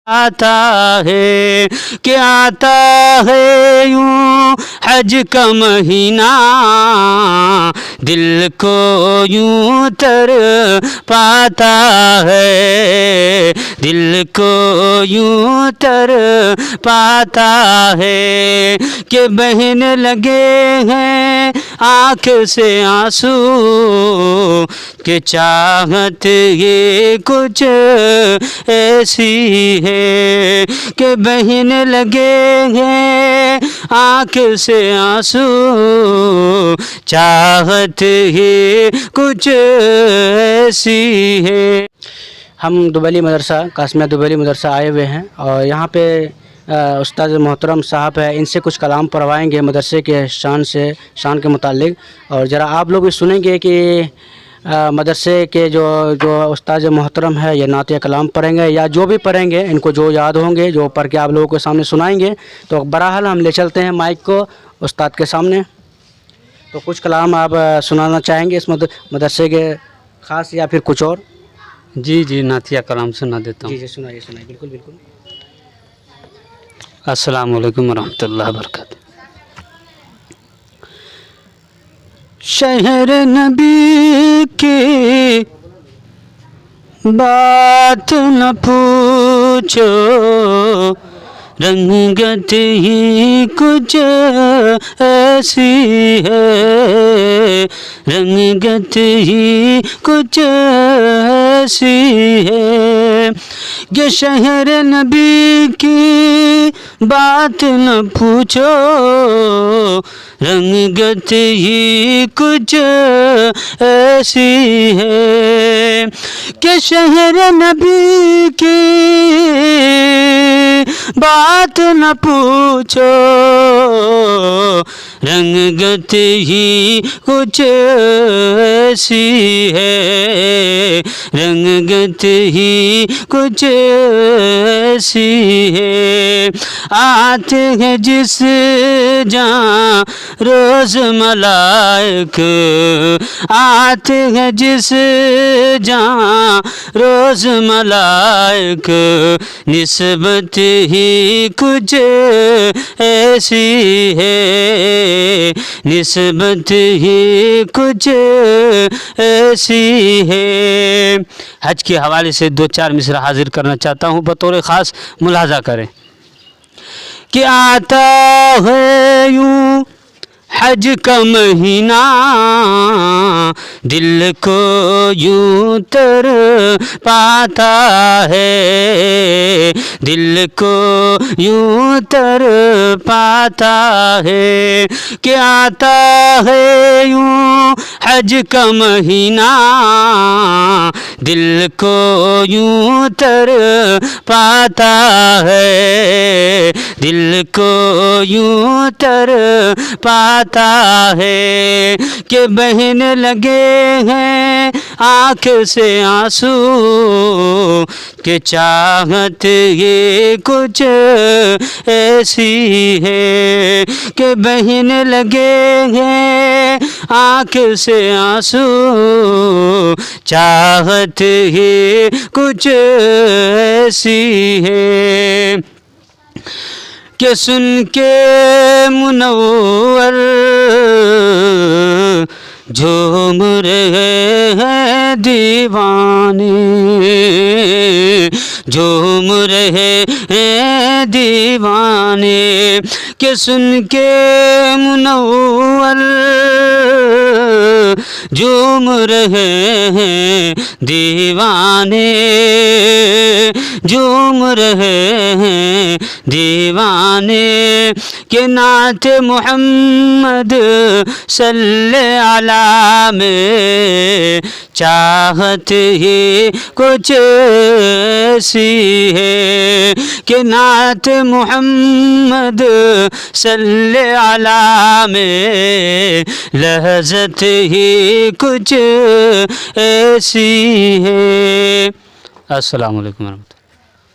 آتا ہے کہ آتا ہے یوں حج کا مہینہ، دل کو یوں تر پاتا ہے، دل کو یوں تر پاتا ہے کہ بہنے لگے ہیں آنکھ سے آنسو، کہ چاہت یہ کچھ ایسی ہے کہ بہنے لگے ہیں آنکھ سے آنسو، چاہت یہ کچھ ایسی ہے۔ ہم دوبیلی مدرسہ قاسمیہ دوبیلی مدرسہ آئے ہوئے ہیں اور یہاں پہ استاد محترم صاحب ہے، ان سے کچھ کلام پڑھوائیں گے مدرسے کے شان کے متعلق، اور ذرا آپ لوگ بھی سنیں گے کہ مدرسے کے جو استاد محترم ہے یہ نعت کلام پڑھیں گے یا جو بھی پڑھیں گے، ان کو جو یاد ہوں گے جو پڑھ کے آپ لوگوں کے سامنے سنائیں گے۔ تو بہرحال ہم لے چلتے ہیں مائک کو استاد کے سامنے، تو کچھ کلام آپ سنانا چاہیں گے اس مدرسے کے خاص یا پھر کچھ اور؟ جی نعتیہ کلام سنا دیتا ہوں۔ جی سنائیے بالکل بالکل۔ السلام علیکم ورحمۃ اللہ وبرکاتہ۔ شہر نبی کی بات نہ پوچھو، رنگت ہی کچھ ایسی ہے، رنگت ہی کچھ ایسی ہے کہ شہر نبی کی بات نہ پوچھو، رنگت ہی کچھ ایسی ہے کہ شہر نبی کی بات نہ پوچھو، رنگت ہی کچھ ایسی ہے، رنگت ہی کچھ ایسی ہے۔ آتے ہیں جس جہاں روز ملائک، آتے ہیں جس جہاں روز ملائک، نسبت ہی کچھ ایسی ہے، نسبت ہی کچھ ایسی ہے۔ حج کے حوالے سے 2-4 مصرع حاضر کرنا چاہتا ہوں، بطور خاص ملاحظہ کریں کہ آتا ہے یوں حج کا مہینہ، دل کو یوں تر پاتا ہے، دل کو یوں تر پاتا ہے کہ آتا ہے یوں حج کا مہینہ، دل کو یوں تر پاتا ہے، دل کو یوں تر پاتا ہے کہ بہنے لگے ہیں آنکھ سے آنسو، کہ چاہت یہ کچھ ایسی ہے کہ بہنے لگے ہیں آنکھ سے آنسو، چاہت یہ کچھ ایسی ہے کہ سن کے منور جھوم رہے ہیں دیوانے، جھوم رہے ہیں دیوانے، کہ سن کے منور جھوم رہے ہیں دیوانے، جھوم رہے ہیں دیوانے، کہ نعت محمد صلی علیہ میں چاہت ہی کچھ ایسی ہے کہ نعت محمد صلی علیہ میں لذت ہی کچھ ایسی ہے۔ السلام علیکم ورحمۃ اللہ۔